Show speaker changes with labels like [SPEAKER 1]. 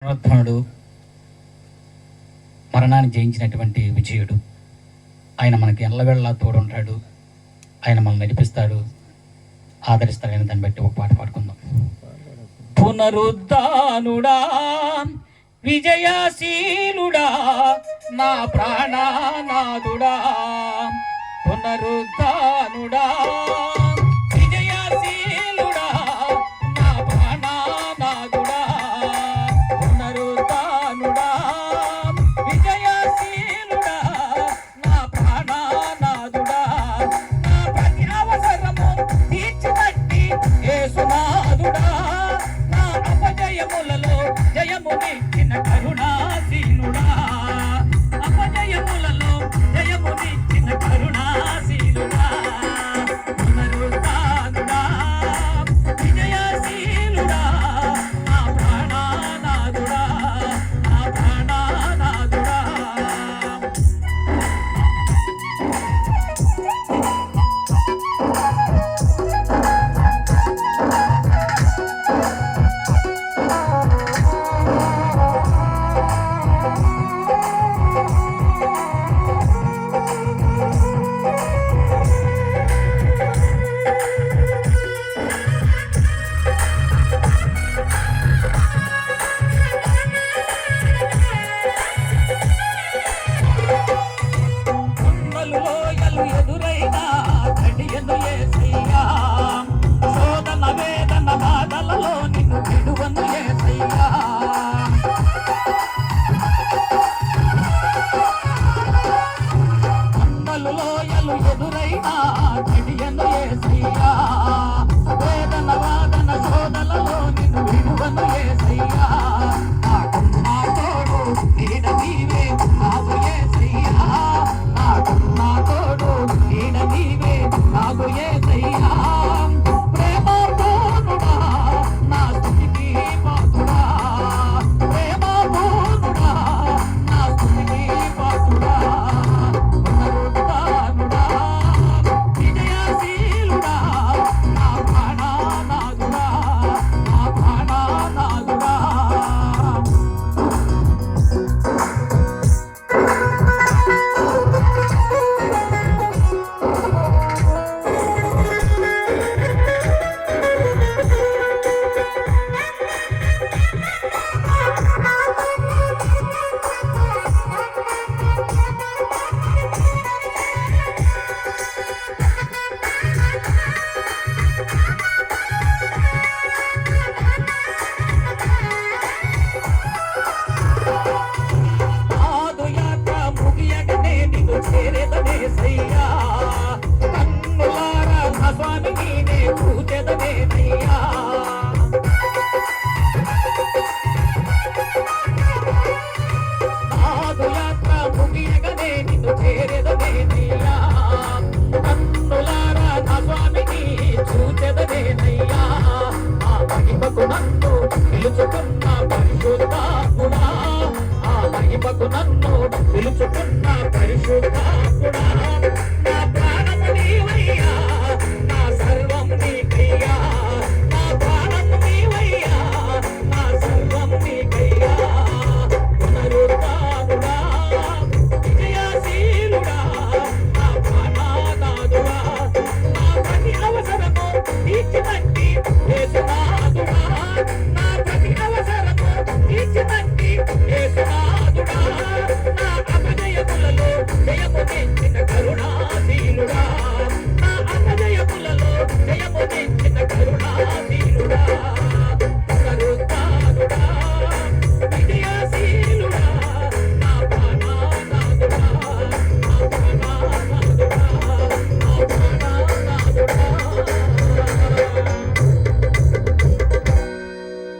[SPEAKER 1] పునరుద్ధరణుడు, మరణాన్ని జయించినటువంటి విజయుడు. ఆయన మనకి ఎల్లవేళలా తోడుంటాడు. ఆయన మనల్ని నడిపిస్తాడు, ఆదరిస్తాడని దాన్ని బట్టి ఒక పాట పాడుకుందాం. పునరుద్ధానుడా, విజయశీలుడా, నా ప్రాణనాథుడా. పునరుద్ధానుడా, విజయశీలుడా, నా ప్రాణనాథుడా. పునరుద్ధానుడా, విజయశీలుడా, నా ప్రాణనాథుడా. నా ప్రతి అవసరము తీర్చినట్టి యేసునాథుడా. నా అపజయములలో జయమునిచ్చిన కరుణాశీలుడా. అపజయములలో జయమునిచ్చిన కరుణాశీలుడా. పునరుద్ధానుడా, విజయశీలుడా, నా ప్రాణనాథుడా, నా ప్రాణనాథుడా. లోయలు ఎదురైనా తడియను యేసయ్యా. శోధన వేదన బాధలలో నిన్ను విడువను యేసయ్యా. కొండలు లోయలు ఎదురైనా తడియను యేసయ్యా. వేదన వాదన శోధనలో నిన్ను విడువను యేసయ్యా. నా తోడు నీడ నీవే నాకు యేసయ్యా. నా తోడు నీడ నీవే నాకు యేసయ్యా. ప్రేమ పూర్ణుడా, నా స్తుతికి పాత్రుడా. ప్రేమ పూర్ణుడా, నా స్తుతికి పాత్రుడా. పునరుద్ధానుడా, విజయశీలుడా, నా ప్రాణనాథుడా, నా ప్రాణనాథుడా. పాదయాత్ర ముగియగనే నిన్ను చేరేదనేసయ్యా. కన్నులారా నా స్వామి నీనే పూజెదనేనయ్యా. పాదయాత్ర ముగియగనే నిన్ను చేరేదనేనయ్యా. కన్నులారా నా స్వామిని చూచెదనేనయ్యా. ఆ మహిమకు నన్ను పిలుచుకున్న పరిశుద్ధాత్ముడా. ఆ మహిమకు నన్ను పిలుచుకున్న పరిశుద్ధ